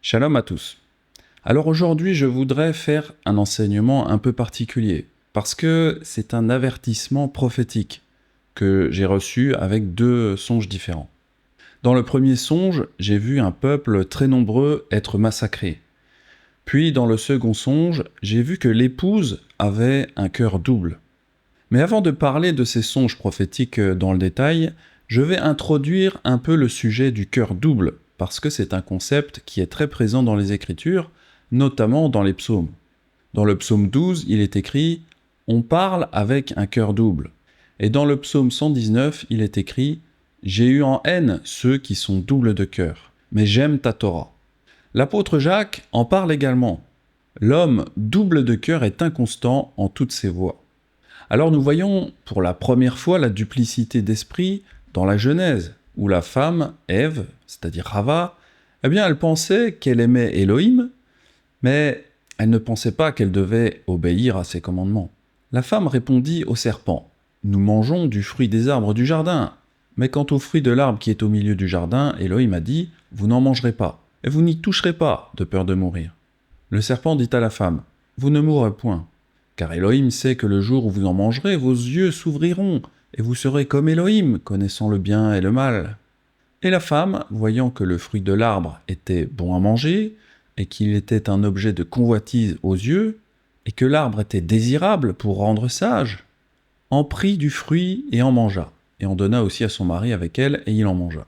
Shalom à tous. Alors aujourd'hui, je voudrais faire un enseignement un peu particulier, parce que c'est un avertissement prophétique que j'ai reçu avec deux songes différents. Dans le premier songe, j'ai vu un peuple très nombreux être massacré. Puis dans le second songe, j'ai vu que l'épouse avait un cœur double. Mais avant de parler de ces songes prophétiques dans le détail, je vais introduire un peu le sujet du cœur double, parce que c'est un concept qui est très présent dans les Écritures, notamment dans les psaumes. Dans le psaume 12, il est écrit « On parle avec un cœur double ». Et dans le psaume 119, il est écrit « J'ai eu en haine ceux qui sont doubles de cœur, mais j'aime ta Torah ». L'apôtre Jacques en parle également. L'homme double de cœur est inconstant en toutes ses voies. Alors nous voyons pour la première fois la duplicité d'esprit dans la Genèse, où la femme, Ève, c'est-à-dire Rava, elle pensait qu'elle aimait Elohim, mais elle ne pensait pas qu'elle devait obéir à ses commandements. La femme répondit au serpent, « Nous mangeons du fruit des arbres du jardin. Mais quant au fruit de l'arbre qui est au milieu du jardin, Elohim a dit, « Vous n'en mangerez pas, et vous n'y toucherez pas, de peur de mourir. » Le serpent dit à la femme, « Vous ne mourrez point. Car Elohim sait que le jour où vous en mangerez, vos yeux s'ouvriront, et vous serez comme Elohim, connaissant le bien et le mal. » Et la femme, voyant que le fruit de l'arbre était bon à manger, et qu'il était un objet de convoitise aux yeux, et que l'arbre était désirable pour rendre sage, en prit du fruit et en mangea, et en donna aussi à son mari avec elle, et il en mangea.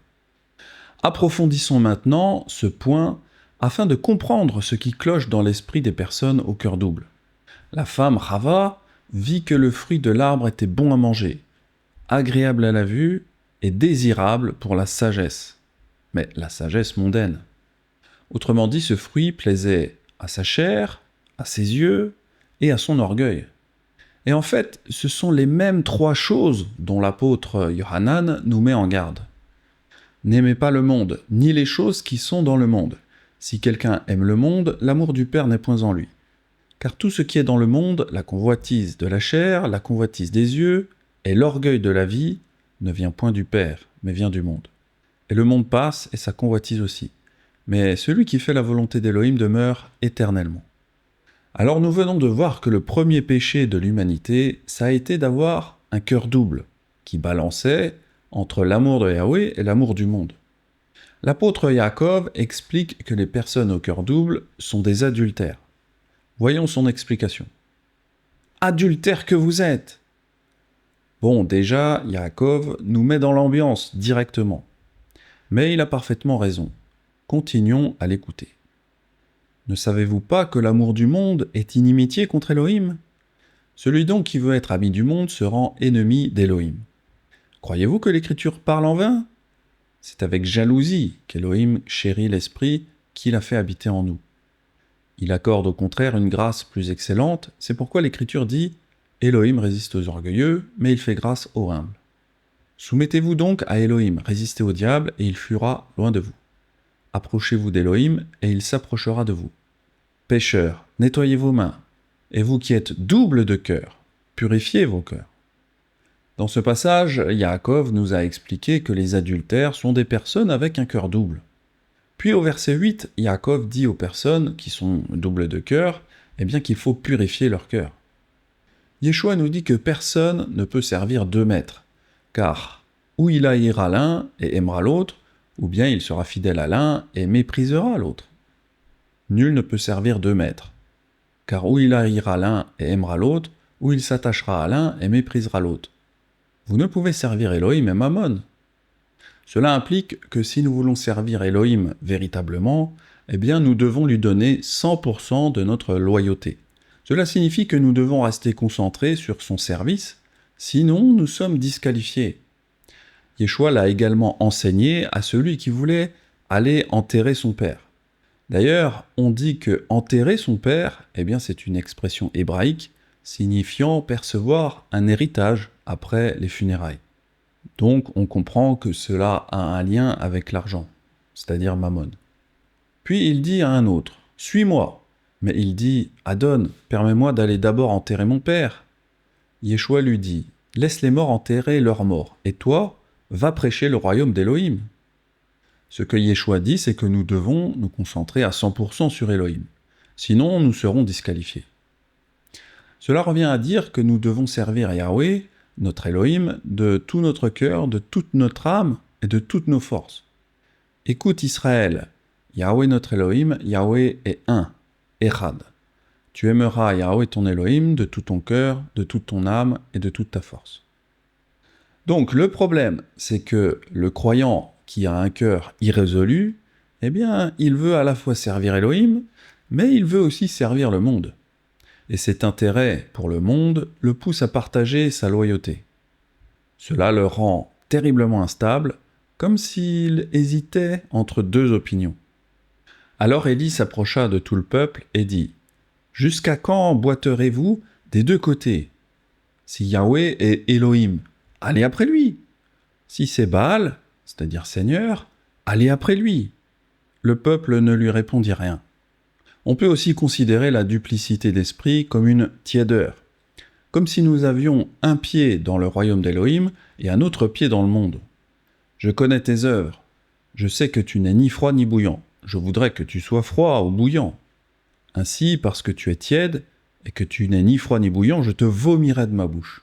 Approfondissons maintenant ce point, afin de comprendre ce qui cloche dans l'esprit des personnes au cœur double. La femme Rava vit que le fruit de l'arbre était bon à manger, agréable à la vue et désirable pour la sagesse, mais la sagesse mondaine. Autrement dit, ce fruit plaisait à sa chair, à ses yeux et à son orgueil. Et en fait, ce sont les mêmes trois choses dont l'apôtre Yohanan nous met en garde. N'aimez pas le monde, ni les choses qui sont dans le monde. Si quelqu'un aime le monde, l'amour du Père n'est point en lui. Car tout ce qui est dans le monde, la convoitise de la chair, la convoitise des yeux, et l'orgueil de la vie, ne vient point du Père, mais vient du monde. Et le monde passe, et sa convoitise aussi. Mais celui qui fait la volonté d'Élohim demeure éternellement. Alors nous venons de voir que le premier péché de l'humanité, ça a été d'avoir un cœur double, qui balançait entre l'amour de Yahweh et l'amour du monde. L'apôtre Yaakov explique que les personnes au cœur double sont des adultères. Voyons son explication. « Adultère que vous êtes !» Bon, déjà, Yaakov nous met dans l'ambiance directement. Mais il a parfaitement raison. Continuons à l'écouter. « Ne savez-vous pas que l'amour du monde est inimitié contre Elohim ? Celui donc qui veut être ami du monde se rend ennemi d'Elohim. Croyez-vous que l'Écriture parle en vain ? C'est avec jalousie qu'Elohim chérit l'esprit qu'il a fait habiter en nous. Il accorde au contraire une grâce plus excellente, c'est pourquoi l'Écriture dit « Elohim résiste aux orgueilleux, mais il fait grâce aux humbles. » Soumettez-vous donc à Elohim, résistez au diable, et il fuira loin de vous. Approchez-vous d'Elohim, et il s'approchera de vous. Pécheurs, nettoyez vos mains, et vous qui êtes doubles de cœur, purifiez vos cœurs. Dans ce passage, Yaakov nous a expliqué que les adultères sont des personnes avec un cœur double. Puis au verset 8, Yaakov dit aux personnes qui sont doubles de cœur, qu'il faut purifier leur cœur. Yeshua nous dit que personne ne peut servir deux maîtres, car ou il haïra l'un et aimera l'autre, ou bien il sera fidèle à l'un et méprisera l'autre. Nul ne peut servir deux maîtres, car ou il haïra l'un et aimera l'autre, ou il s'attachera à l'un et méprisera l'autre. Vous ne pouvez servir Elohim et Mammon. Cela implique que si nous voulons servir Elohim véritablement, nous devons lui donner 100% de notre loyauté. Cela signifie que nous devons rester concentrés sur son service, sinon nous sommes disqualifiés. Yeshua l'a également enseigné à celui qui voulait aller enterrer son père. D'ailleurs, on dit que enterrer son père, c'est une expression hébraïque signifiant percevoir un héritage après les funérailles. Donc on comprend que cela a un lien avec l'argent, c'est-à-dire Mammon. Puis il dit à un autre, « Suis-moi » mais il dit, « Adon, permets-moi d'aller d'abord enterrer mon père. » Yeshua lui dit, « Laisse les morts enterrer leurs morts, et toi, va prêcher le royaume d'Élohim. » Ce que Yeshua dit, c'est que nous devons nous concentrer à 100% sur Elohim. Sinon, nous serons disqualifiés. Cela revient à dire que nous devons servir Yahweh, notre Elohim, de tout notre cœur, de toute notre âme et de toutes nos forces. Écoute Israël, Yahweh notre Elohim, Yahweh est un, Echad. Tu aimeras Yahweh ton Elohim de tout ton cœur, de toute ton âme et de toute ta force. Donc le problème, c'est que le croyant qui a un cœur irrésolu, eh bien, il veut à la fois servir Elohim, mais il veut aussi servir le monde. Et cet intérêt pour le monde le pousse à partager sa loyauté. Cela le rend terriblement instable, comme s'il hésitait entre deux opinions. Alors Élie s'approcha de tout le peuple et dit « Jusqu'à quand boiterez-vous des deux côtés? Si Yahweh est Elohim, allez après lui. Si c'est Baal, c'est-à-dire Seigneur, allez après lui. » Le peuple ne lui répondit rien. On peut aussi considérer la duplicité d'esprit comme une tiédeur, comme si nous avions un pied dans le royaume d'Elohim et un autre pied dans le monde. Je connais tes œuvres, je sais que tu n'es ni froid ni bouillant, je voudrais que tu sois froid ou bouillant. Ainsi, parce que tu es tiède et que tu n'es ni froid ni bouillant, je te vomirai de ma bouche.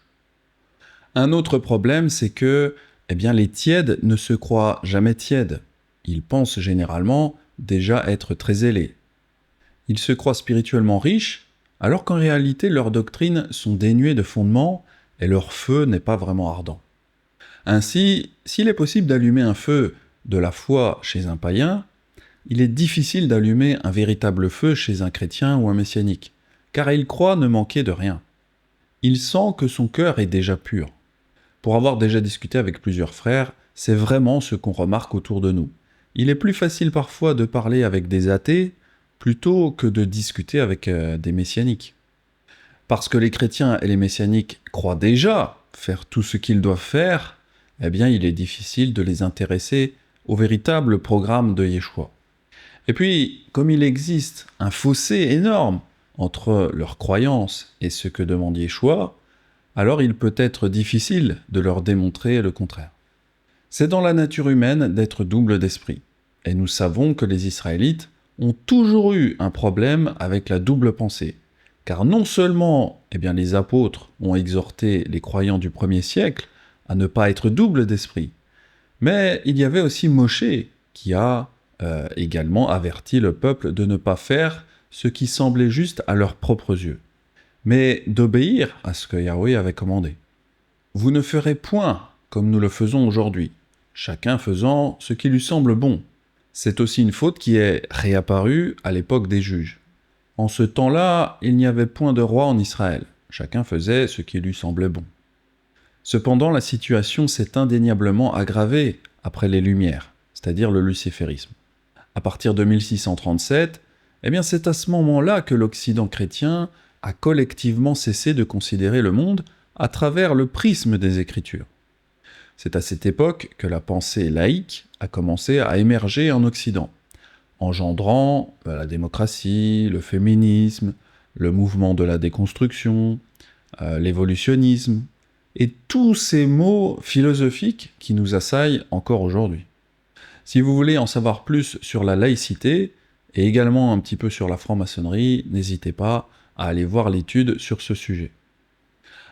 Un autre problème, c'est que les tièdes ne se croient jamais tièdes. Ils pensent généralement déjà être très zélés. Ils se croient spirituellement riches, alors qu'en réalité leurs doctrines sont dénuées de fondement et leur feu n'est pas vraiment ardent. Ainsi, s'il est possible d'allumer un feu de la foi chez un païen, il est difficile d'allumer un véritable feu chez un chrétien ou un messianique, car il croit ne manquer de rien. Il sent que son cœur est déjà pur. Pour avoir déjà discuté avec plusieurs frères, c'est vraiment ce qu'on remarque autour de nous. Il est plus facile parfois de parler avec des athées plutôt que de discuter avec des messianiques. Parce que les chrétiens et les messianiques croient déjà faire tout ce qu'ils doivent faire, il est difficile de les intéresser au véritable programme de Yeshua. Et puis, comme il existe un fossé énorme entre leurs croyances et ce que demande Yeshua, alors il peut être difficile de leur démontrer le contraire. C'est dans la nature humaine d'être double d'esprit. Et nous savons que les Israélites ont toujours eu un problème avec la double pensée. Car non seulement les apôtres ont exhorté les croyants du 1er siècle à ne pas être double d'esprit, mais il y avait aussi Moshé qui a également averti le peuple de ne pas faire ce qui semblait juste à leurs propres yeux, mais d'obéir à ce que Yahweh avait commandé. Vous ne ferez point comme nous le faisons aujourd'hui, chacun faisant ce qui lui semble bon. C'est aussi une faute qui est réapparue à l'époque des juges. En ce temps-là, il n'y avait point de roi en Israël. Chacun faisait ce qui lui semblait bon. Cependant, la situation s'est indéniablement aggravée après les Lumières, c'est-à-dire le luciférisme. À partir de 1637, c'est à ce moment-là que l'Occident chrétien a collectivement cessé de considérer le monde à travers le prisme des Écritures. C'est à cette époque que la pensée laïque a commencé à émerger en Occident, engendrant la démocratie, le féminisme, le mouvement de la déconstruction, l'évolutionnisme, et tous ces mots philosophiques qui nous assaillent encore aujourd'hui. Si vous voulez en savoir plus sur la laïcité, et également un petit peu sur la franc-maçonnerie, n'hésitez pas à aller voir l'étude sur ce sujet.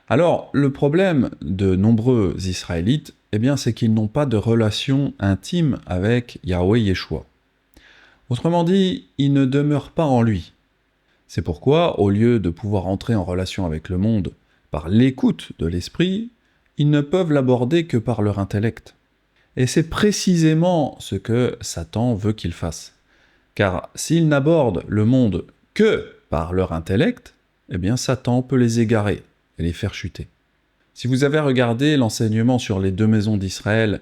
Alors, le problème de nombreux Israélites, c'est qu'ils n'ont pas de relation intime avec Yahweh Yeshua. Autrement dit, ils ne demeurent pas en lui. C'est pourquoi, au lieu de pouvoir entrer en relation avec le monde par l'écoute de l'esprit, ils ne peuvent l'aborder que par leur intellect. Et c'est précisément ce que Satan veut qu'ils fassent. Car s'ils n'abordent le monde que par leur intellect, Satan peut les égarer et les faire chuter. Si vous avez regardé l'enseignement sur les 2 maisons d'Israël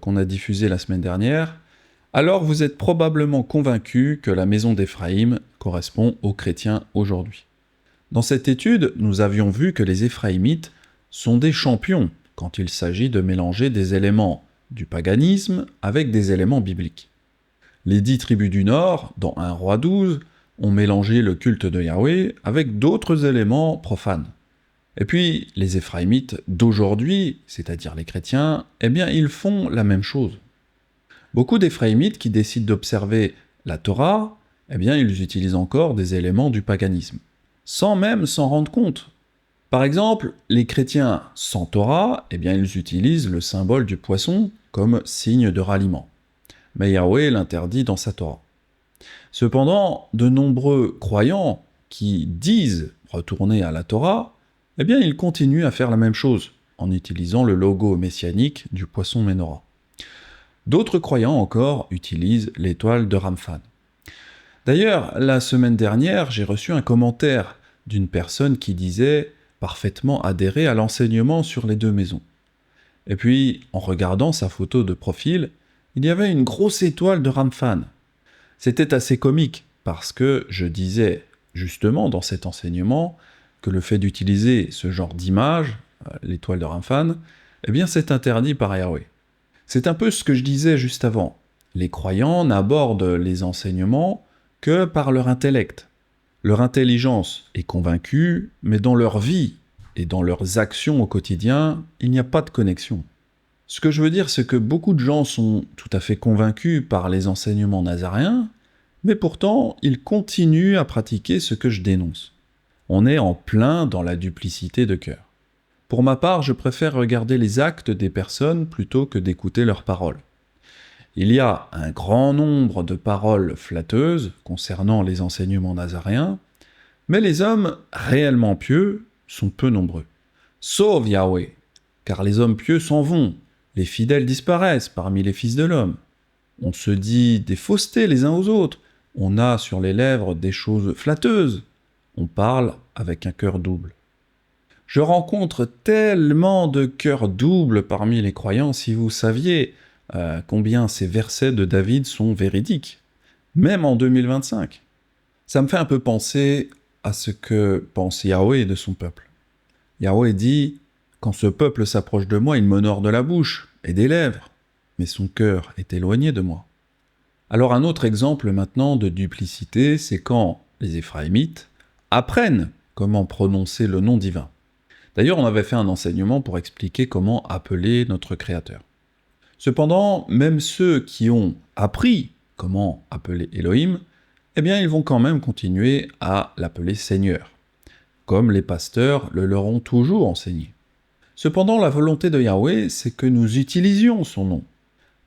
qu'on a diffusé la semaine dernière, alors vous êtes probablement convaincu que la maison d'Éphraïm correspond aux chrétiens aujourd'hui. Dans cette étude, nous avions vu que les Éphraïmites sont des champions quand il s'agit de mélanger des éléments du paganisme avec des éléments bibliques. Les 10 tribus du Nord, dans 1 Roi 12, ont mélangé le culte de Yahweh avec d'autres éléments profanes. Et puis, les Éphraïmites d'aujourd'hui, c'est-à-dire les chrétiens, ils font la même chose. Beaucoup d'Éphraïmites qui décident d'observer la Torah, eh bien, ils utilisent encore des éléments du paganisme, sans même s'en rendre compte. Par exemple, les chrétiens sans Torah, eh bien, ils utilisent le symbole du poisson comme signe de ralliement. Mais Yahweh l'interdit dans sa Torah. Cependant, de nombreux croyants qui disent retourner à la Torah, eh bien, ils continuent à faire la même chose, en utilisant le logo messianique du poisson Ménorah. D'autres croyants encore utilisent l'étoile de Ramphane. D'ailleurs, la semaine dernière, j'ai reçu un commentaire d'une personne qui disait parfaitement adhérer à l'enseignement sur les deux maisons. Et puis, en regardant sa photo de profil, il y avait une grosse étoile de Ramphane. C'était assez comique, parce que je disais justement dans cet enseignement que le fait d'utiliser ce genre d'image, l'étoile de Ramphane, eh bien c'est interdit par Yahweh. C'est un peu ce que je disais juste avant. Les croyants n'abordent les enseignements que par leur intellect. Leur intelligence est convaincue, mais dans leur vie et dans leurs actions au quotidien, il n'y a pas de connexion. Ce que je veux dire, c'est que beaucoup de gens sont tout à fait convaincus par les enseignements nazaréens, mais pourtant, ils continuent à pratiquer ce que je dénonce. On est en plein dans la duplicité de cœur. Pour ma part, je préfère regarder les actes des personnes plutôt que d'écouter leurs paroles. Il y a un grand nombre de paroles flatteuses concernant les enseignements nazaréens, mais les hommes réellement pieux sont peu nombreux. Sauf Yahweh, car les hommes pieux s'en vont, les fidèles disparaissent parmi les fils de l'homme. On se dit des faussetés les uns aux autres, on a sur les lèvres des choses flatteuses, on parle avec un cœur double. Je rencontre tellement de cœurs doubles parmi les croyants, si vous saviez combien ces versets de David sont véridiques, même en 2025. Ça me fait un peu penser à ce que pense Yahweh de son peuple. Yahweh dit « Quand ce peuple s'approche de moi, il m'honore de la bouche et des lèvres, mais son cœur est éloigné de moi. » Alors un autre exemple maintenant de duplicité, c'est quand les Éphraïmites apprennent comment prononcer le nom divin. D'ailleurs, on avait fait un enseignement pour expliquer comment appeler notre Créateur. Cependant, même ceux qui ont appris comment appeler Elohim, eh bien, ils vont quand même continuer à l'appeler Seigneur, comme les pasteurs le leur ont toujours enseigné. Cependant, la volonté de Yahweh, c'est que nous utilisions son nom.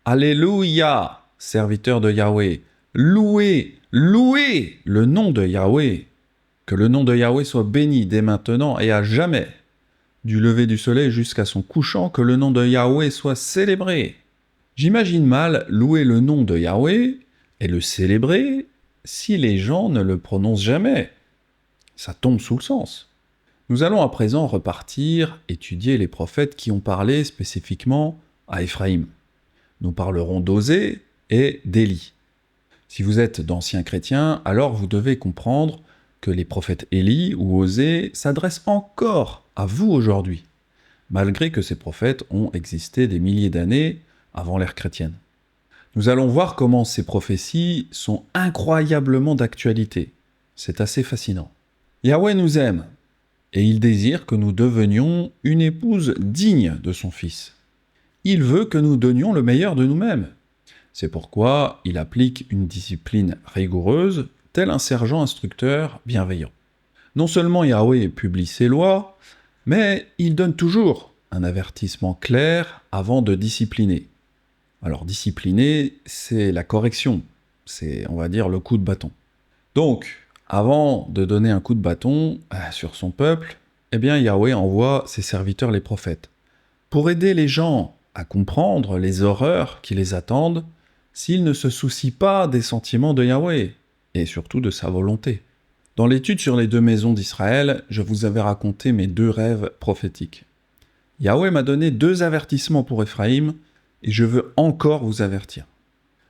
Alléluia, serviteur de Yahweh, louez, louez le nom de Yahweh. Que le nom de Yahweh soit béni dès maintenant et à jamais. Du lever du soleil jusqu'à son couchant, que le nom de Yahweh soit célébré. J'imagine mal louer le nom de Yahweh et le célébrer si les gens ne le prononcent jamais. Ça tombe sous le sens. Nous allons à présent repartir étudier les prophètes qui ont parlé spécifiquement à Éphraïm. Nous parlerons d'Osée et d'Élie. Si vous êtes d'anciens chrétiens, alors vous devez comprendre que les prophètes Élie ou Osée s'adressent encore à vous aujourd'hui, malgré que ces prophètes ont existé des milliers d'années avant l'ère chrétienne. Nous allons voir comment ces prophéties sont incroyablement d'actualité. C'est assez fascinant. Yahweh nous aime, et il désire que nous devenions une épouse digne de son Fils. Il veut que nous donnions le meilleur de nous-mêmes. C'est pourquoi il applique une discipline rigoureuse, tel un sergent instructeur bienveillant. Non seulement Yahweh publie ses lois, mais il donne toujours un avertissement clair avant de discipliner. Alors discipliner, c'est la correction, c'est, on va dire, le coup de bâton. Donc, avant de donner un coup de bâton sur son peuple, eh bien Yahweh envoie ses serviteurs les prophètes, pour aider les gens à comprendre les horreurs qui les attendent s'ils ne se soucient pas des sentiments de Yahweh, et surtout de sa volonté. Dans l'étude sur les deux maisons d'Israël, je vous avais raconté mes 2 rêves prophétiques. Yahweh m'a donné 2 avertissements pour Éphraïm, et je veux encore vous avertir.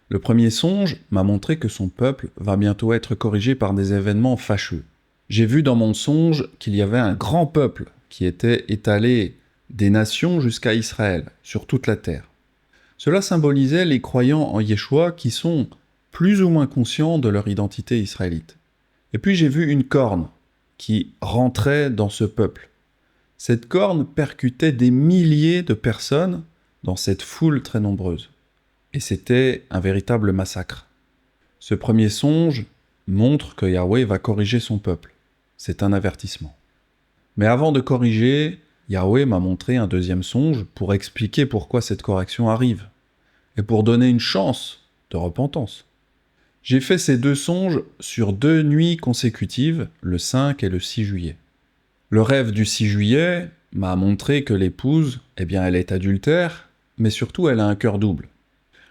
Le premier songe m'a montré que son peuple va bientôt être corrigé par des événements fâcheux. J'ai vu dans mon songe qu'il y avait un grand peuple qui était étalé des nations jusqu'à Israël, sur toute la terre. Cela symbolisait les croyants en Yeshua qui sont plus ou moins conscients de leur identité israélite. Et puis j'ai vu une corne qui rentrait dans ce peuple. Cette corne percutait des milliers de personnes dans cette foule très nombreuse. et c'était un véritable massacre. Ce premier songe montre que Yahweh va corriger son peuple. C'est un avertissement. Mais avant de corriger, Yahweh m'a montré un deuxième songe pour expliquer pourquoi cette correction arrive, et pour donner une chance de repentance. J'ai fait ces deux songes sur 2 nuits consécutives, le 5 et le 6 juillet. Le rêve du 6 juillet m'a montré que l'épouse, elle est adultère, mais surtout elle a un cœur double.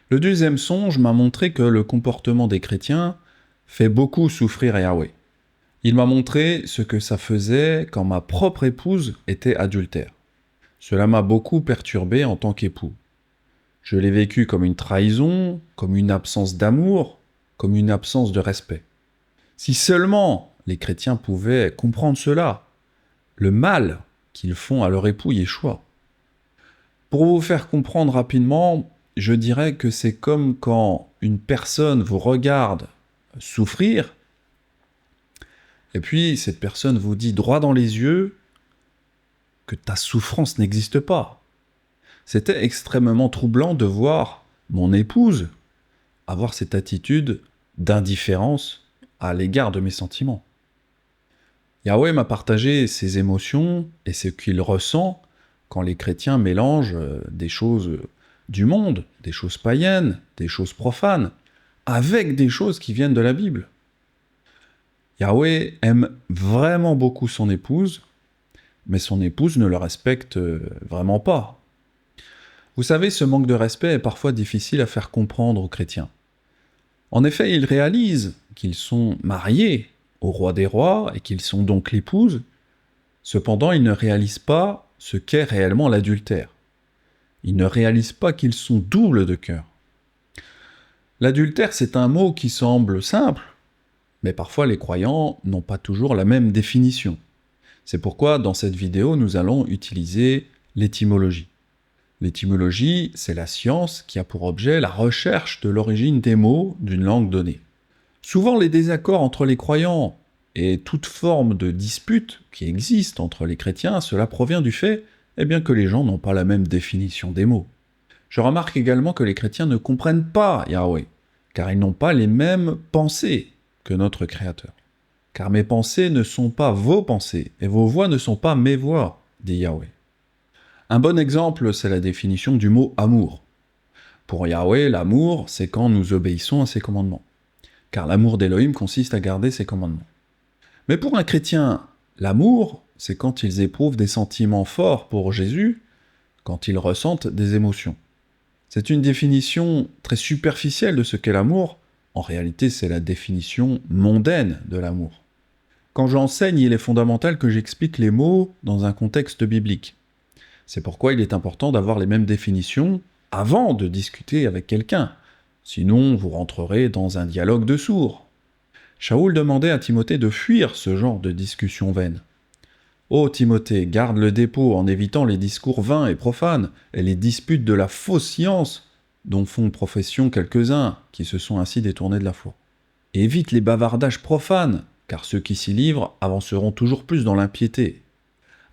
Le deuxième songe m'a montré que le comportement des chrétiens fait beaucoup souffrir Yahweh. Il m'a montré ce que ça faisait quand ma propre épouse était adultère. Cela m'a beaucoup perturbé en tant qu'époux. Je l'ai vécu comme une trahison, comme une absence d'amour, comme une absence de respect. Si seulement les chrétiens pouvaient comprendre cela, le mal qu'ils font à leur époux Yeshua. Pour vous faire comprendre rapidement, je dirais que c'est comme quand une personne vous regarde souffrir, et puis cette personne vous dit droit dans les yeux que ta souffrance n'existe pas. C'était extrêmement troublant de voir mon épouse avoir cette attitude d'indifférence à l'égard de mes sentiments. Yahweh m'a partagé ses émotions et ce qu'il ressent quand les chrétiens mélangent des choses du monde, des choses païennes, des choses profanes, avec des choses qui viennent de la Bible. Yahweh aime vraiment beaucoup son épouse, mais son épouse ne le respecte vraiment pas. Vous savez, ce manque de respect est parfois difficile à faire comprendre aux chrétiens. En effet, ils réalisent qu'ils sont mariés au roi des rois et qu'ils sont donc l'épouse. Cependant, ils ne réalisent pas ce qu'est réellement l'adultère. Ils ne réalisent pas qu'ils sont doubles de cœur. L'adultère, c'est un mot qui semble simple, mais parfois les croyants n'ont pas toujours la même définition. C'est pourquoi dans cette vidéo, nous allons utiliser l'étymologie. L'étymologie, c'est la science qui a pour objet la recherche de l'origine des mots d'une langue donnée. Souvent, les désaccords entre les croyants et toute forme de dispute qui existe entre les chrétiens, cela provient du fait que les gens n'ont pas la même définition des mots. Je remarque également que les chrétiens ne comprennent pas Yahweh, car ils n'ont pas les mêmes pensées que notre Créateur. Car mes pensées ne sont pas vos pensées, et vos voix ne sont pas mes voix, dit Yahweh. Un bon exemple, c'est la définition du mot « amour ». Pour Yahweh, l'amour, c'est quand nous obéissons à ses commandements. Car l'amour d'Élohim consiste à garder ses commandements. Mais pour un chrétien, l'amour, c'est quand ils éprouvent des sentiments forts pour Jésus, quand ils ressentent des émotions. C'est une définition très superficielle de ce qu'est l'amour. En réalité, c'est la définition mondaine de l'amour. Quand j'enseigne, il est fondamental que j'explique les mots dans un contexte biblique. C'est pourquoi il est important d'avoir les mêmes définitions avant de discuter avec quelqu'un. Sinon, vous rentrerez dans un dialogue de sourds. Shaoul demandait à Timothée de fuir ce genre de discussion vaine. « Ô Timothée, garde le dépôt en évitant les discours vains et profanes et les disputes de la fausse science dont font profession quelques-uns qui se sont ainsi détournés de la foi. Et évite les bavardages profanes, car ceux qui s'y livrent avanceront toujours plus dans l'impiété. »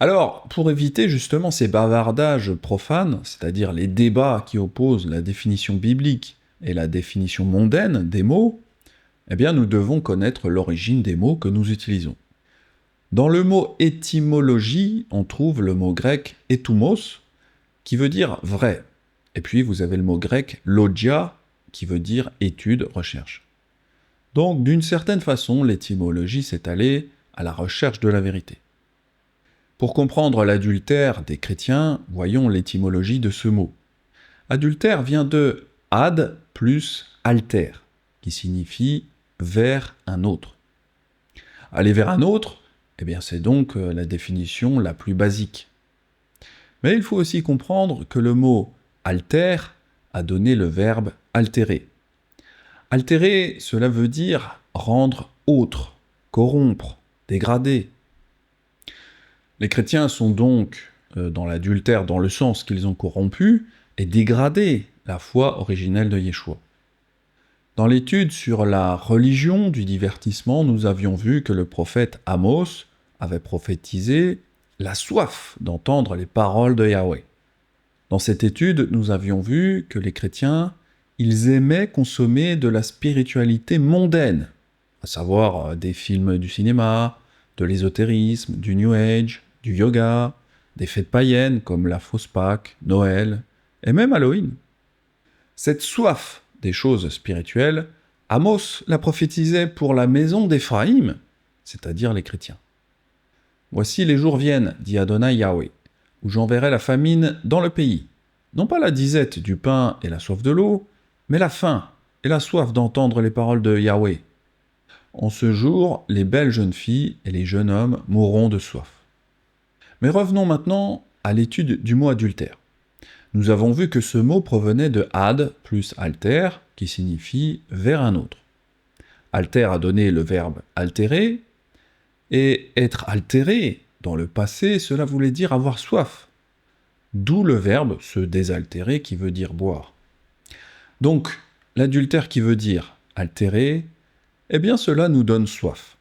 Alors, pour éviter justement ces bavardages profanes, c'est-à-dire les débats qui opposent la définition biblique et la définition mondaine des mots, nous devons connaître l'origine des mots que nous utilisons. Dans le mot étymologie, on trouve le mot grec « étumos » qui veut dire « vrai ». Et puis vous avez le mot grec « logia » qui veut dire « étude, recherche ». Donc d'une certaine façon, l'étymologie s'est allée à la recherche de la vérité. Pour comprendre l'adultère des chrétiens, voyons l'étymologie de ce mot. Adultère vient de « ad » plus « alter », qui signifie « vers un autre ». Aller vers un autre, c'est donc la définition la plus basique. Mais il faut aussi comprendre que le mot « alter » a donné le verbe « altérer ». Altérer, cela veut dire rendre autre, corrompre, dégrader. Les chrétiens sont donc dans l'adultère dans le sens qu'ils ont corrompu et dégradé la foi originelle de Yeshua. Dans l'étude sur la religion du divertissement, nous avions vu que le prophète Amos avait prophétisé la soif d'entendre les paroles de Yahweh. Dans cette étude, nous avions vu que les chrétiens Ils aimaient consommer de la spiritualité mondaine, à savoir des films du cinéma, de l'ésotérisme, du New Age, du yoga, des fêtes païennes comme la fausse Pâques, Noël et même Halloween. Cette soif des choses spirituelles, Amos la prophétisait pour la maison d'Éphraïm, c'est-à-dire les chrétiens. Voici les jours viennent, dit Adonai Yahweh, où j'enverrai la famine dans le pays. Non pas la disette du pain et la soif de l'eau, mais la faim et la soif d'entendre les paroles de Yahweh. En ce jour, les belles jeunes filles et les jeunes hommes mourront de soif. Mais revenons maintenant à l'étude du mot adultère. Nous avons vu que ce mot provenait de ad plus alter, qui signifie vers un autre. Alter a donné le verbe altérer, et être altéré, dans le passé, cela voulait dire avoir soif. D'où le verbe se désaltérer qui veut dire boire. Donc, l'adultère qui veut dire altérer, eh bien cela nous donne soif.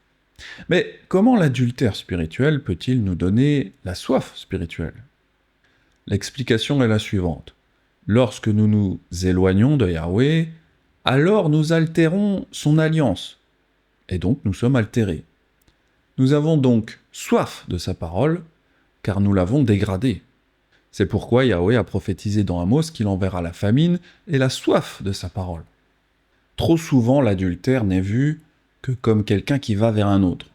Mais comment l'adultère spirituel peut-il nous donner la soif spirituelle ? L'explication est la suivante. Lorsque nous nous éloignons de Yahweh, alors nous altérons son alliance, et donc nous sommes altérés. Nous avons donc soif de sa parole, car nous l'avons dégradée. C'est pourquoi Yahweh a prophétisé dans Amos qu'il enverra la famine et la soif de sa parole. Trop souvent, l'adultère n'est vu que comme quelqu'un qui va vers un autre.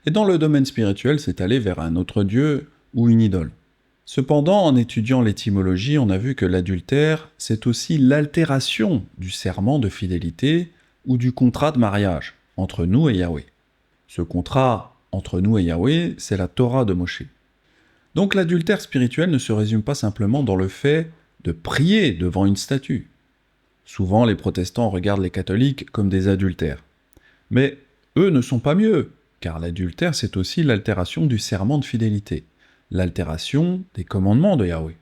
Et dans le domaine spirituel, c'est aller vers un autre Dieu ou une idole. Cependant, en étudiant l'étymologie, on a vu que l'adultère, c'est aussi l'altération du serment de fidélité ou du contrat de mariage entre nous et Yahweh. Ce contrat entre nous et Yahweh, c'est la Torah de Moshe. Donc l'adultère spirituel ne se résume pas simplement dans le fait de prier devant une statue. Souvent, les protestants regardent les catholiques comme des adultères. Mais eux ne sont pas mieux, car l'adultère, c'est aussi l'altération du serment de fidélité, l'altération des commandements de Yahweh.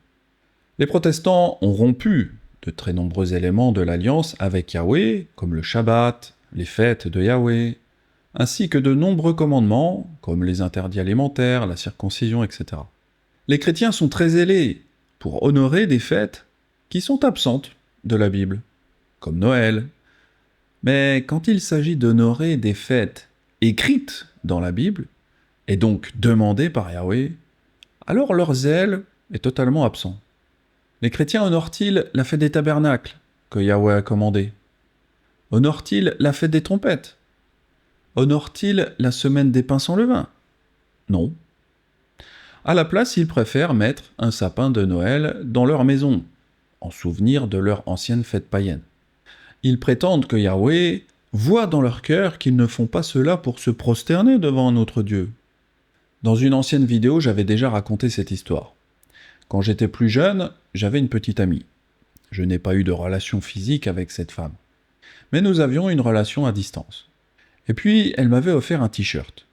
Les protestants ont rompu de très nombreux éléments de l'alliance avec Yahweh, comme le Shabbat, les fêtes de Yahweh, ainsi que de nombreux commandements, comme les interdits alimentaires, la circoncision, etc. Les chrétiens sont très zélés pour honorer des fêtes qui sont absentes de la Bible, comme Noël. Mais quand il s'agit d'honorer des fêtes écrites dans la Bible, et donc demandées par Yahweh, alors leur zèle est totalement absent. Les chrétiens honorent-ils la fête des tabernacles, que Yahweh a commandée ? Honorent-ils la fête des trompettes ? Honorent-ils la semaine des pains sans levain ? Non. À la place, ils préfèrent mettre un sapin de Noël dans leur maison, en souvenir de leur ancienne fête païenne. Ils prétendent que Yahweh voit dans leur cœur qu'ils ne font pas cela pour se prosterner devant un autre Dieu. Dans une ancienne vidéo, j'avais déjà raconté cette histoire. Quand j'étais plus jeune, j'avais une petite amie. Je n'ai pas eu de relation physique avec cette femme. Mais nous avions une relation à distance. Et puis, elle m'avait offert un t-shirt.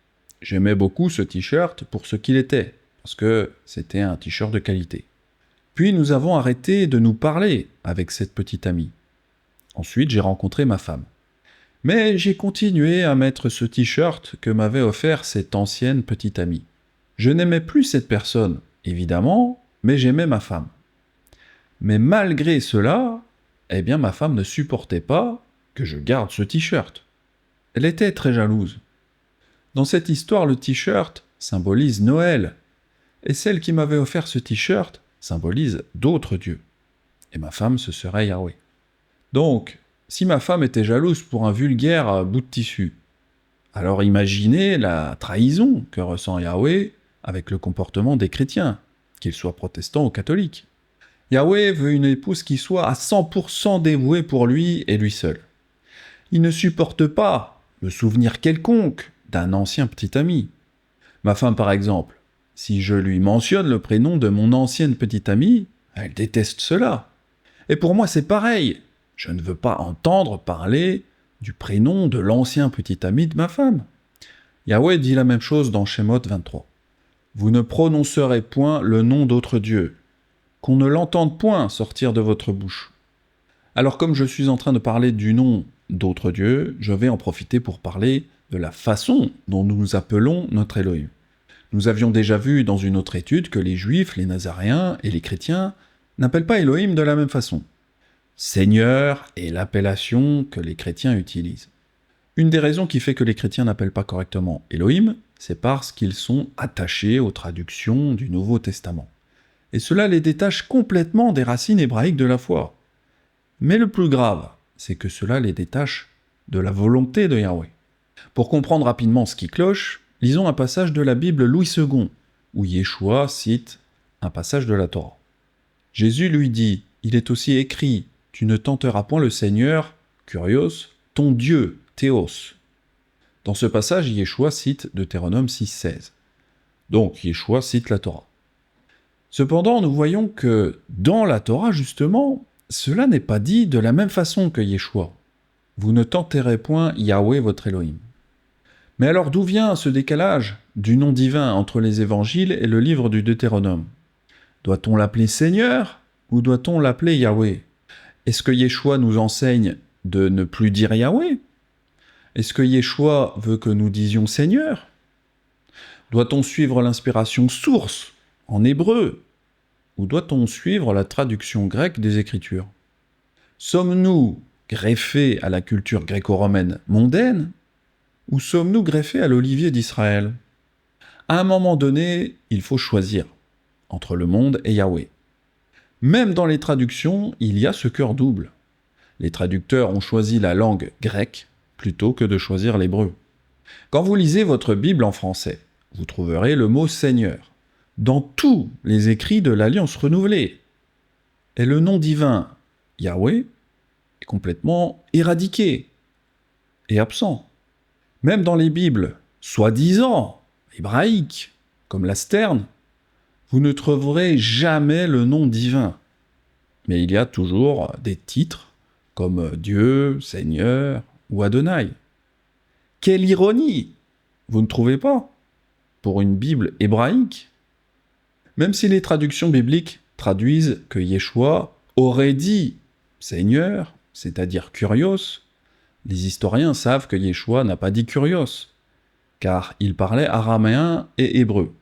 J'aimais beaucoup ce t-shirt pour ce qu'il était, parce que c'était un t-shirt de qualité. Puis nous avons arrêté de nous parler avec cette petite amie. Ensuite, j'ai rencontré ma femme. Mais j'ai continué à mettre ce t-shirt que m'avait offert cette ancienne petite amie. Je n'aimais plus cette personne, évidemment, mais j'aimais ma femme. Mais malgré cela, eh bien ma femme ne supportait pas que je garde ce t-shirt. Elle était très jalouse. Dans cette histoire, le t-shirt symbolise Noël, et celle qui m'avait offert ce t-shirt symbolise d'autres dieux. Et ma femme, ce serait Yahweh. Donc, si ma femme était jalouse pour un vulgaire bout de tissu, alors imaginez la trahison que ressent Yahweh avec le comportement des chrétiens, qu'ils soient protestants ou catholiques. Yahweh veut une épouse qui soit à 100% dévouée pour lui et lui seul. Il ne supporte pas le souvenir quelconque d'un ancien petit ami. Ma femme, par exemple, si je lui mentionne le prénom de mon ancienne petite amie, elle déteste cela. Et pour moi, c'est pareil. Je ne veux pas entendre parler du prénom de l'ancien petit ami de ma femme. Yahweh dit la même chose dans Shemot 23. Vous ne prononcerez point le nom d'autre Dieu, qu'on ne l'entende point sortir de votre bouche. Alors comme je suis en train de parler du nom d'autre Dieu, je vais en profiter pour parler de la façon dont nous appelons notre Elohim. Nous avions déjà vu dans une autre étude que les Juifs, les Nazaréens et les chrétiens n'appellent pas Elohim de la même façon. Seigneur est l'appellation que les chrétiens utilisent. Une des raisons qui fait que les chrétiens n'appellent pas correctement Elohim, c'est parce qu'ils sont attachés aux traductions du Nouveau Testament. Et cela les détache complètement des racines hébraïques de la foi. Mais le plus grave, c'est que cela les détache de la volonté de Yahweh. Pour comprendre rapidement ce qui cloche, lisons un passage de la Bible Louis II, où Yeshua cite un passage de la Torah. Jésus lui dit, « Il est aussi écrit, tu ne tenteras point le Seigneur, Kurios, ton Dieu, Théos. » Dans ce passage, Yeshua cite Deutéronome 6,16. Donc Yeshua cite la Torah. Cependant, nous voyons que dans la Torah, justement, cela n'est pas dit de la même façon que Yeshua. Vous ne tenterez point Yahweh votre Elohim. Mais alors d'où vient ce décalage du nom divin entre les évangiles et le livre du Deutéronome? Doit-on l'appeler Seigneur ou doit-on l'appeler Yahweh? Est-ce que Yeshua nous enseigne de ne plus dire Yahweh? Est-ce que Yeshua veut que nous disions Seigneur? Doit-on suivre l'inspiration source en hébreu ou doit-on suivre la traduction grecque des Écritures? Sommes-nous greffés à la culture gréco-romaine mondaine ou sommes-nous greffés à l'olivier d'Israël? À un moment donné, il faut choisir entre le monde et Yahweh. Même dans les traductions, il y a ce cœur double. Les traducteurs ont choisi la langue grecque plutôt que de choisir l'hébreu. Quand vous lisez votre Bible en français, vous trouverez le mot Seigneur dans tous les écrits de l'Alliance renouvelée. Et le nom divin, Yahweh, est complètement éradiqué et absent. Même dans les Bibles, soi-disant hébraïques, comme la Sterne, vous ne trouverez jamais le nom divin. Mais il y a toujours des titres comme Dieu, Seigneur ou Adonai. Quelle ironie! Vous ne trouvez pas? Pour une Bible hébraïque? Même si les traductions bibliques traduisent que Yeshua aurait dit Seigneur, c'est-à-dire Kurios, les historiens savent que Yeshua n'a pas dit Kurios, car il parlait araméen et hébreu.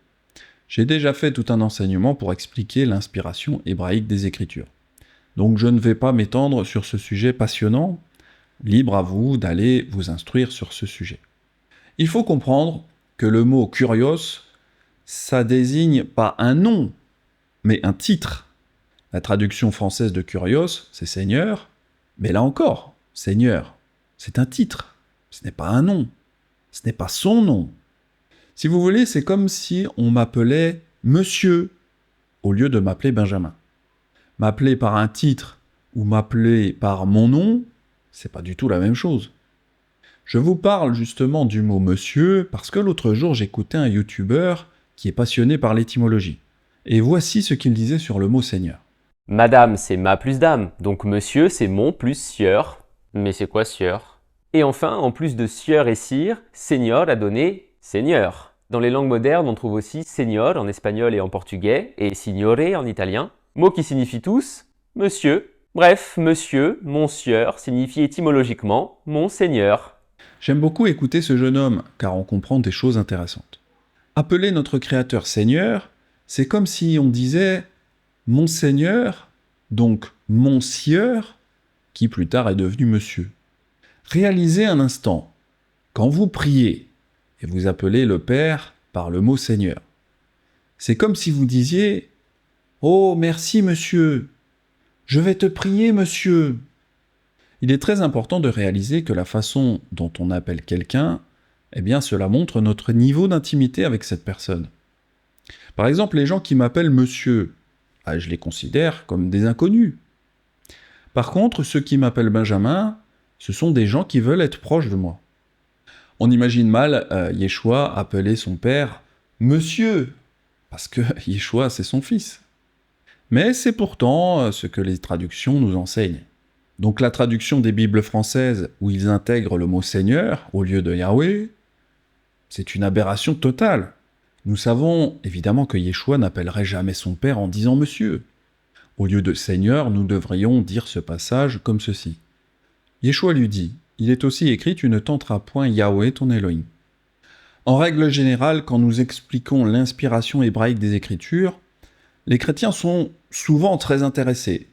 J'ai déjà fait tout un enseignement pour expliquer l'inspiration hébraïque des Écritures. Donc je ne vais pas m'étendre sur ce sujet passionnant, libre à vous d'aller vous instruire sur ce sujet. Il faut comprendre que le mot « kurios », ça désigne pas un nom, mais un titre. La traduction française de « kurios », c'est « Seigneur », mais là encore, « Seigneur », c'est un titre, ce n'est pas un nom, ce n'est pas son nom. Si vous voulez, c'est comme si on m'appelait « Monsieur » au lieu de m'appeler Benjamin. M'appeler par un titre ou m'appeler par mon nom, c'est pas du tout la même chose. Je vous parle justement du mot « monsieur » parce que l'autre jour j'écoutais un youtubeur qui est passionné par l'étymologie. Et voici ce qu'il disait sur le mot « Seigneur ». Madame, c'est ma plus dame, donc monsieur, c'est mon plus sieur. Mais c'est quoi sieur? Et enfin, en plus de sieur et sire, Seigneur a donné Seigneur. Dans les langues modernes, on trouve aussi Señor en espagnol et en portugais, et Signore en italien, mots qui signifient tous monsieur. Bref, monsieur, mon sieur, signifie étymologiquement mon seigneur. J'aime beaucoup écouter ce jeune homme, car on comprend des choses intéressantes. Appeler notre Créateur Seigneur, c'est comme si on disait « mon Seigneur », donc « mon sieur », qui plus tard est devenu « monsieur ». Réalisez un instant, quand vous priez et vous appelez le Père par le mot « Seigneur », c'est comme si vous disiez « Oh, merci monsieur, je vais te prier monsieur ». Il est très important de réaliser que la façon dont on appelle quelqu'un, eh bien cela montre notre niveau d'intimité avec cette personne. Par exemple, les gens qui m'appellent monsieur, je les considère comme des inconnus. Par contre, ceux qui m'appellent Benjamin, ce sont des gens qui veulent être proches de moi. On imagine mal Yeshua appeler son père « Monsieur », parce que Yeshua c'est son fils. Mais c'est pourtant ce que les traductions nous enseignent. Donc la traduction des Bibles françaises où ils intègrent le mot « Seigneur » au lieu de Yahweh, c'est une aberration totale. Nous savons évidemment que Yeshua n'appellerait jamais son père en disant « Monsieur ». Au lieu de « Seigneur », nous devrions dire ce passage comme ceci. Yeshua lui dit « Il est aussi écrit, tu ne tenteras point Yahweh ton Elohim ». En règle générale, quand nous expliquons l'inspiration hébraïque des Écritures, les chrétiens sont souvent très intéressés.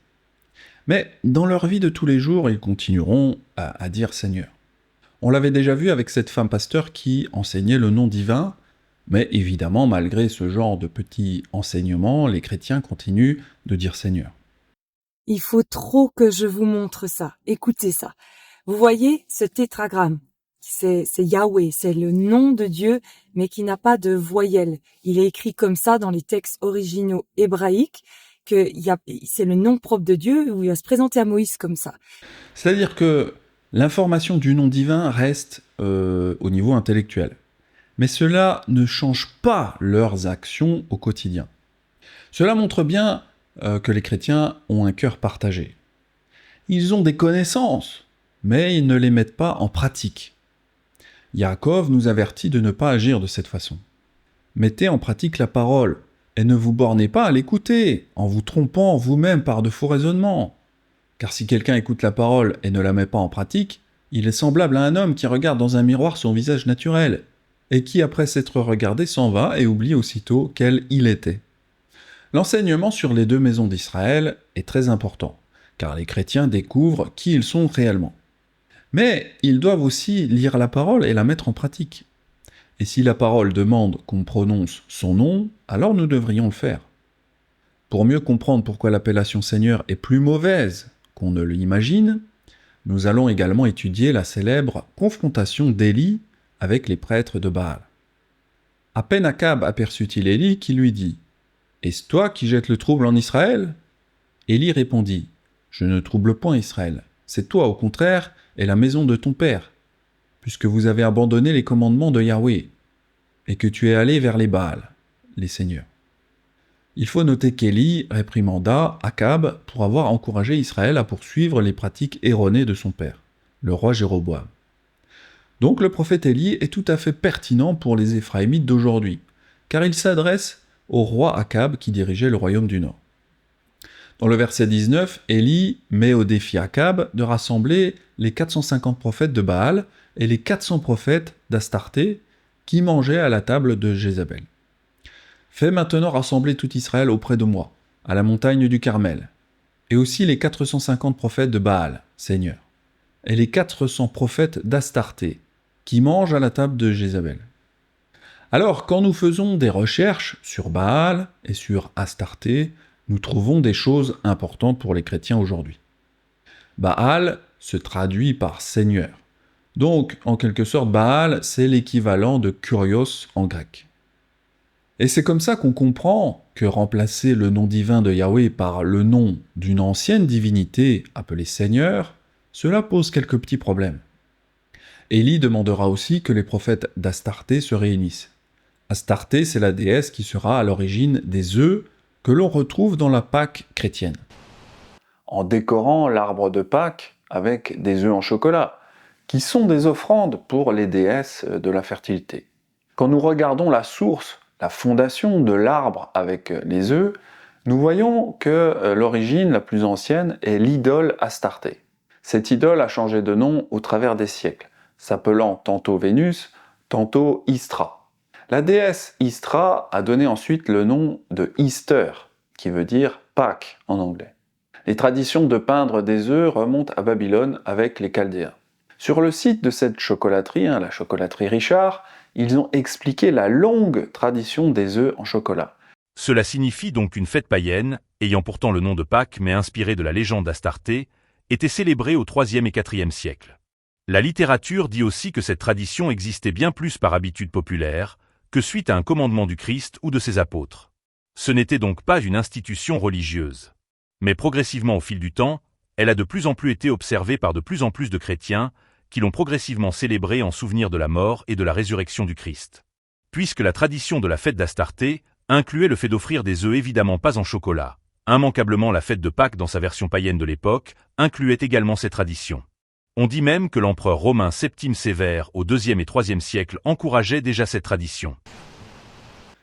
Mais dans leur vie de tous les jours, ils continueront à dire Seigneur. On l'avait déjà vu avec cette femme pasteur qui enseignait le nom divin, mais évidemment, malgré ce genre de petits enseignements, les chrétiens continuent de dire Seigneur. Il faut trop que je vous montre ça. Écoutez ça. Vous voyez ce tétragramme? C'est Yahweh, c'est le nom de Dieu, mais qui n'a pas de voyelle. Il est écrit comme ça dans les textes originaux hébraïques, c'est le nom propre de Dieu, où il va se présenter à Moïse comme ça. C'est-à-dire que l'information du nom divin reste au niveau intellectuel. Mais cela ne change pas leurs actions au quotidien. Cela montre bien que les chrétiens ont un cœur partagé. Ils ont des connaissances, mais ils ne les mettent pas en pratique. Yaakov nous avertit de ne pas agir de cette façon. Mettez en pratique la parole, et ne vous bornez pas à l'écouter, en vous trompant vous-même par de faux raisonnements. Car si quelqu'un écoute la parole et ne la met pas en pratique, il est semblable à un homme qui regarde dans un miroir son visage naturel, et qui, après s'être regardé, s'en va et oublie aussitôt quel il était. L'enseignement sur les deux maisons d'Israël est très important, car les chrétiens découvrent qui ils sont réellement. Mais ils doivent aussi lire la parole et la mettre en pratique. Et si la parole demande qu'on prononce son nom, alors nous devrions le faire. Pour mieux comprendre pourquoi l'appellation Seigneur est plus mauvaise qu'on ne l'imagine, nous allons également étudier la célèbre confrontation d'Élie avec les prêtres de Baal. À peine Akab aperçut-il Élie qui lui dit « Est-ce toi qui jettes le trouble en Israël ?» Élie répondit « Je ne trouble point Israël, c'est toi au contraire et la maison de ton père, puisque vous avez abandonné les commandements de Yahweh, et que tu es allé vers les Baals, les seigneurs. » Il faut noter qu'Élie réprimanda Akab pour avoir encouragé Israël à poursuivre les pratiques erronées de son père, le roi Jéroboam. Donc le prophète Élie est tout à fait pertinent pour les Éphraïmites d'aujourd'hui, car il s'adresse au roi Akab qui dirigeait le royaume du Nord. Dans le verset 19, Élie met au défi Akab de rassembler les 450 prophètes de Baal et les 400 prophètes d'Astarté qui mangeaient à la table de Jézabel. Fais maintenant rassembler tout Israël auprès de moi, à la montagne du Carmel, et aussi les 450 prophètes de Baal, Seigneur, et les 400 prophètes d'Astarté, qui mangent à la table de Jézabel. Alors, quand nous faisons des recherches sur Baal et sur Astarté, nous trouvons des choses importantes pour les chrétiens aujourd'hui. Baal se traduit par Seigneur. Donc, en quelque sorte, Baal, c'est l'équivalent de Kurios en grec. Et c'est comme ça qu'on comprend que remplacer le nom divin de Yahweh par le nom d'une ancienne divinité appelée Seigneur, cela pose quelques petits problèmes. Élie demandera aussi que les prophètes d'Astarté se réunissent. Astarté, c'est la déesse qui sera à l'origine des œufs que l'on retrouve dans la Pâque chrétienne. En décorant l'arbre de Pâques avec des œufs en chocolat, qui sont des offrandes pour les déesses de la fertilité. Quand nous regardons la source, la fondation de l'arbre avec les œufs, nous voyons que l'origine la plus ancienne est l'idole Astarté. Cette idole a changé de nom au travers des siècles, s'appelant tantôt Vénus, tantôt Istra. La déesse Istra a donné ensuite le nom de Easter, qui veut dire Pâques en anglais. Les traditions de peindre des œufs remontent à Babylone avec les Chaldéens. Sur le site de cette chocolaterie, la chocolaterie Richard, ils ont expliqué la longue tradition des œufs en chocolat. Cela signifie donc qu'une fête païenne, ayant pourtant le nom de Pâques mais inspirée de la légende d'Astarté, était célébrée au IIIe et IVe siècle. La littérature dit aussi que cette tradition existait bien plus par habitude populaire que suite à un commandement du Christ ou de ses apôtres. Ce n'était donc pas une institution religieuse. Mais progressivement au fil du temps, elle a de plus en plus été observée par de plus en plus de chrétiens qui l'ont progressivement célébrée en souvenir de la mort et de la résurrection du Christ. Puisque la tradition de la fête d'Astarté incluait le fait d'offrir des œufs évidemment pas en chocolat. Immanquablement la fête de Pâques dans sa version païenne de l'époque incluait également ces traditions. On dit même que l'empereur romain Septime Sévère au IIe et IIIe siècle encourageait déjà cette tradition.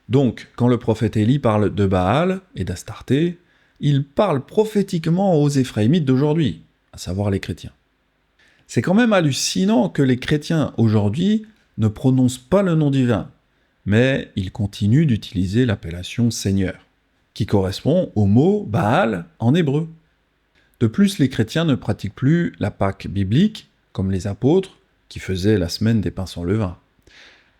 Donc, quand le prophète Élie parle de Baal et d'Astarté, il parle prophétiquement aux Éphraïmites d'aujourd'hui, à savoir les chrétiens. C'est quand même hallucinant que les chrétiens aujourd'hui ne prononcent pas le nom divin, mais ils continuent d'utiliser l'appellation Seigneur, qui correspond au mot Baal en hébreu. De plus, les chrétiens ne pratiquent plus la Pâque biblique, comme les apôtres, qui faisaient la semaine des pains sans levain.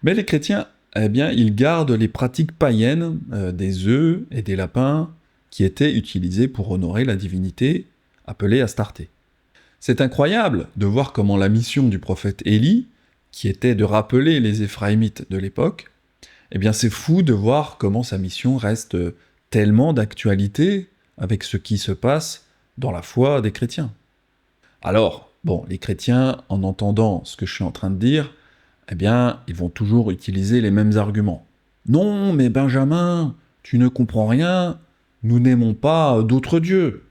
Mais les chrétiens, ils gardent les pratiques païennes des œufs et des lapins qui étaient utilisés pour honorer la divinité appelée Astarté. C'est incroyable de voir comment la mission du prophète Élie, qui était de rappeler les Éphraïmites de l'époque, c'est fou de voir comment sa mission reste tellement d'actualité avec ce qui se passe dans la foi des chrétiens. Alors, les chrétiens, en entendant ce que je suis en train de dire, ils vont toujours utiliser les mêmes arguments. Non, mais Benjamin, tu ne comprends rien, nous n'aimons pas d'autres dieux.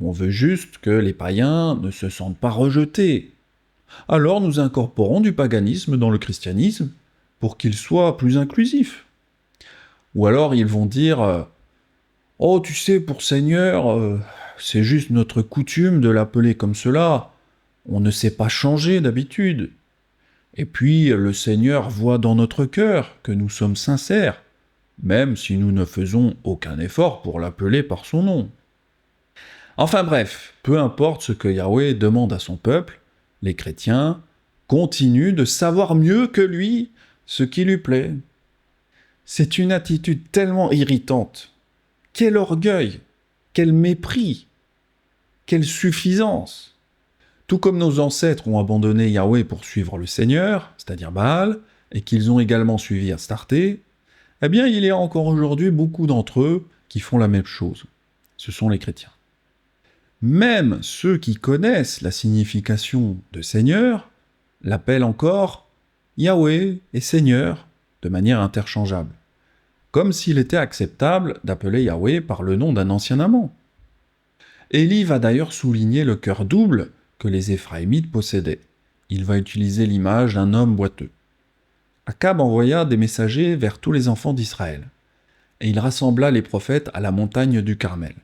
On veut juste que les païens ne se sentent pas rejetés. Alors nous incorporons du paganisme dans le christianisme pour qu'il soit plus inclusif. Ou alors ils vont dire « Oh, tu sais, pour Seigneur, c'est juste notre coutume de l'appeler comme cela. On ne sait pas changer d'habitude. Et puis le Seigneur voit dans notre cœur que nous sommes sincères, même si nous ne faisons aucun effort pour l'appeler par son nom. » Enfin bref, peu importe ce que Yahweh demande à son peuple, les chrétiens continuent de savoir mieux que lui ce qui lui plaît. C'est une attitude tellement irritante. Quel orgueil, quel mépris, quelle suffisance. Tout comme nos ancêtres ont abandonné Yahweh pour suivre le Seigneur, c'est-à-dire Baal, et qu'ils ont également suivi Astarté, il y a encore aujourd'hui beaucoup d'entre eux qui font la même chose. Ce sont les chrétiens. Même ceux qui connaissent la signification de Seigneur l'appellent encore Yahweh et Seigneur de manière interchangeable, comme s'il était acceptable d'appeler Yahweh par le nom d'un ancien amant. Élie va d'ailleurs souligner le cœur double que les Éphraïmites possédaient. Il va utiliser l'image d'un homme boiteux. Akab envoya des messagers vers tous les enfants d'Israël, et il rassembla les prophètes à la montagne du Carmel.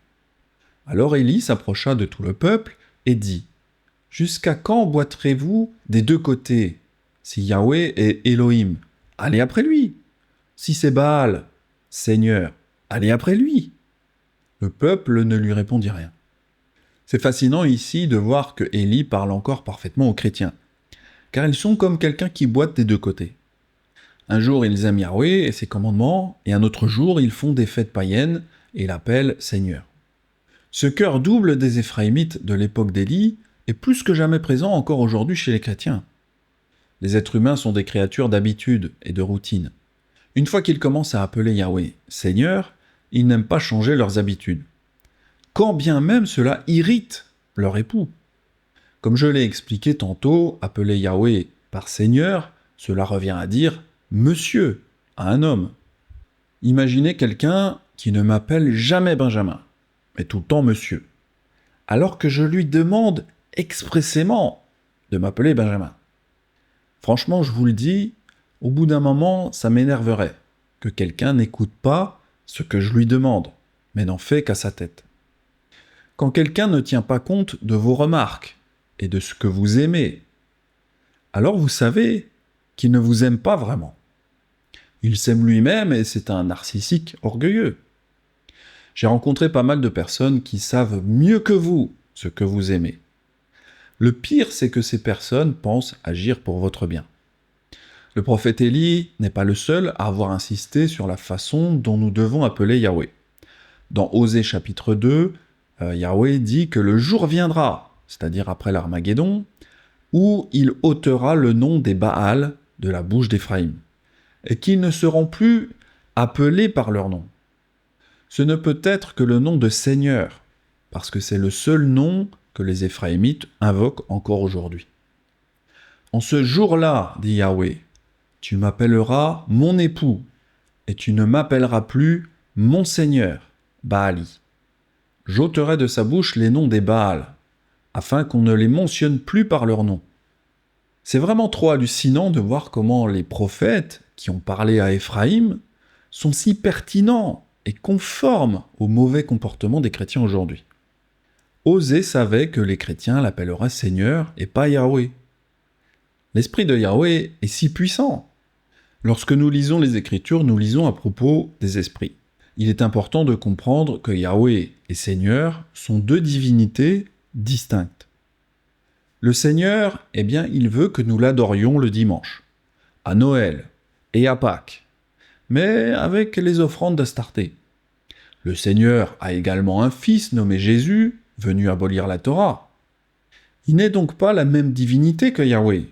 Alors Élie s'approcha de tout le peuple et dit « Jusqu'à quand boiterez-vous des deux côtés? Si Yahweh est Elohim, allez après lui. Si c'est Baal, Seigneur, allez après lui. » Le peuple ne lui répondit rien. C'est fascinant ici de voir que Élie parle encore parfaitement aux chrétiens, car ils sont comme quelqu'un qui boite des deux côtés. Un jour, ils aiment Yahweh et ses commandements, et un autre jour, ils font des fêtes païennes et l'appellent Seigneur. Ce cœur double des Éphraïmites de l'époque d'Élie est plus que jamais présent encore aujourd'hui chez les chrétiens. Les êtres humains sont des créatures d'habitude et de routine. Une fois qu'ils commencent à appeler Yahweh Seigneur, ils n'aiment pas changer leurs habitudes. Quand bien même cela irrite leur époux. Comme je l'ai expliqué tantôt, appeler Yahweh par Seigneur, cela revient à dire « Monsieur » à un homme. Imaginez quelqu'un qui ne m'appelle jamais Benjamin, mais tout le temps Monsieur, alors que je lui demande expressément de m'appeler Benjamin. Franchement, je vous le dis, au bout d'un moment, ça m'énerverait que quelqu'un n'écoute pas ce que je lui demande, mais n'en fait qu'à sa tête. Quand quelqu'un ne tient pas compte de vos remarques et de ce que vous aimez, alors vous savez qu'il ne vous aime pas vraiment. Il s'aime lui-même et c'est un narcissique orgueilleux. J'ai rencontré pas mal de personnes qui savent mieux que vous ce que vous aimez. Le pire, c'est que ces personnes pensent agir pour votre bien. Le prophète Élie n'est pas le seul à avoir insisté sur la façon dont nous devons appeler Yahweh. Dans Osée chapitre 2, Yahweh dit que le jour viendra, c'est-à-dire après l'Armageddon, où il ôtera le nom des Baals de la bouche d'Éphraïm, et qu'ils ne seront plus appelés par leur nom. Ce ne peut être que le nom de Seigneur, parce que c'est le seul nom que les Éphraïmites invoquent encore aujourd'hui. En ce jour-là, dit Yahweh, tu m'appelleras mon époux, et tu ne m'appelleras plus mon Seigneur, Baali. J'ôterai de sa bouche les noms des Baals, afin qu'on ne les mentionne plus par leur nom. C'est vraiment trop hallucinant de voir comment les prophètes qui ont parlé à Éphraïm sont si pertinents et conformes au mauvais comportement des chrétiens aujourd'hui. Osée savait que les chrétiens l'appelleraient Seigneur et pas Yahweh. L'esprit de Yahweh est si puissant. Lorsque nous lisons les Écritures, nous lisons à propos des esprits. Il est important de comprendre que Yahweh et Seigneur sont deux divinités distinctes. Le Seigneur, eh bien, il veut que nous l'adorions le dimanche, à Noël et à Pâques, mais avec les offrandes d'Astarté. Le Seigneur a également un fils nommé Jésus, venu abolir la Torah. Il n'est donc pas la même divinité que Yahweh.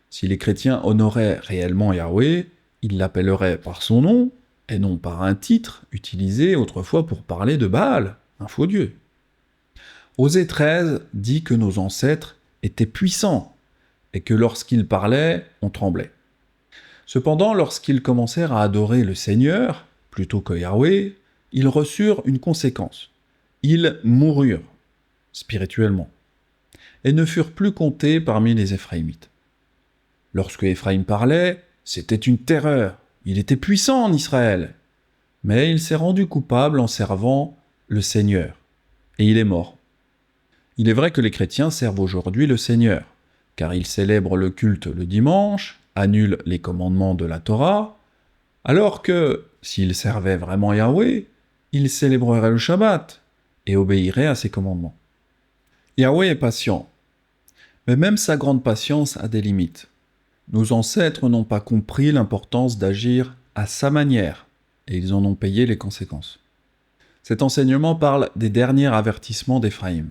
Si les chrétiens honoraient réellement Yahweh, ils l'appelleraient par son nom, et non par un titre utilisé autrefois pour parler de Baal, un faux dieu. Osée 13 dit que nos ancêtres étaient puissants, et que lorsqu'ils parlaient, on tremblait. Cependant, lorsqu'ils commencèrent à adorer le Seigneur, plutôt que Yahweh, ils reçurent une conséquence. Ils moururent, spirituellement, et ne furent plus comptés parmi les Éphraïmites. Lorsque Éphraïm parlait, c'était une terreur. Il était puissant en Israël. Mais il s'est rendu coupable en servant le Seigneur. Et il est mort. Il est vrai que les chrétiens servent aujourd'hui le Seigneur, car ils célèbrent le culte le dimanche, annulent les commandements de la Torah, alors que, s'ils servaient vraiment Yahweh, ils célébreraient le Shabbat et obéiraient à ses commandements. Yahweh est patient, mais même sa grande patience a des limites. Nos ancêtres n'ont pas compris l'importance d'agir à sa manière, et ils en ont payé les conséquences. Cet enseignement parle des derniers avertissements d'Éphraïm,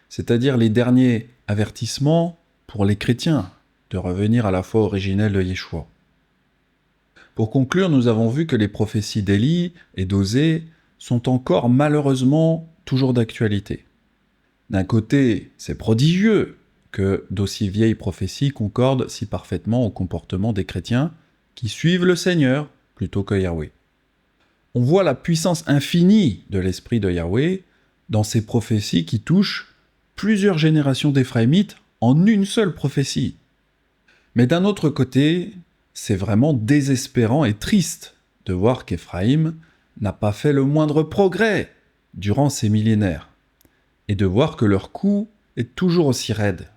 c'est-à-dire les derniers avertissements pour les chrétiens de revenir à la foi originelle de Yeshua. Pour conclure, nous avons vu que les prophéties d'Élie et d'Osée sont encore malheureusement toujours d'actualité. D'un côté, c'est prodigieux que d'aussi vieilles prophéties concordent si parfaitement au comportement des chrétiens qui suivent le Seigneur plutôt que Yahweh. On voit la puissance infinie de l'esprit de Yahweh dans ces prophéties qui touchent plusieurs générations d'Éphraïmites en une seule prophétie. Mais d'un autre côté, c'est vraiment désespérant et triste de voir qu'Éphraïm n'a pas fait le moindre progrès durant ces millénaires, et de voir que leur cou est toujours aussi raide.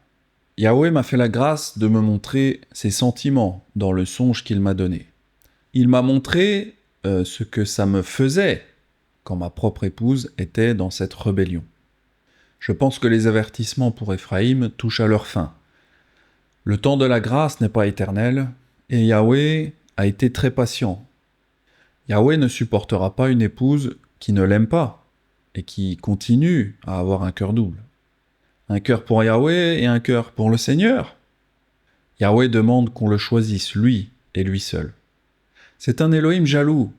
Yahweh m'a fait la grâce de me montrer ses sentiments dans le songe qu'il m'a donné. Il m'a montré ce que ça me faisait quand ma propre épouse était dans cette rébellion. Je pense que les avertissements pour Éphraïm touchent à leur fin. Le temps de la grâce n'est pas éternel, et Yahweh a été très patient. Yahweh ne supportera pas une épouse qui ne l'aime pas, et qui continue à avoir un cœur double. Un cœur pour Yahweh et un cœur pour le Seigneur. Yahweh demande qu'on le choisisse, lui et lui seul. C'est un Elohim jaloux,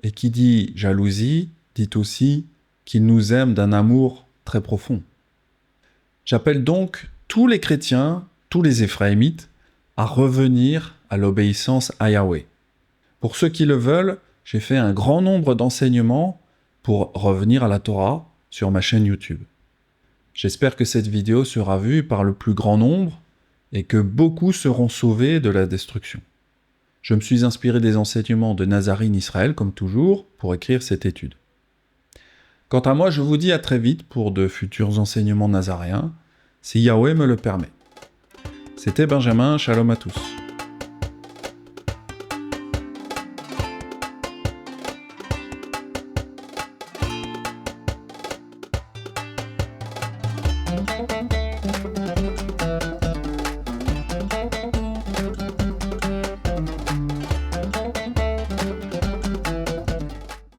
et qui dit jalousie, dit aussi qu'il nous aime d'un amour très profond. J'appelle donc tous les chrétiens, tous les Éphraïmites, à revenir à l'obéissance à Yahweh. Pour ceux qui le veulent, j'ai fait un grand nombre d'enseignements pour revenir à la Torah sur ma chaîne YouTube. J'espère que cette vidéo sera vue par le plus grand nombre et que beaucoup seront sauvés de la destruction. Je me suis inspiré des enseignements de Nazarene Israël, comme toujours, pour écrire cette étude. Quant à moi, je vous dis à très vite pour de futurs enseignements nazaréens, si Yahweh me le permet. C'était Benjamin, shalom à tous. Thank you.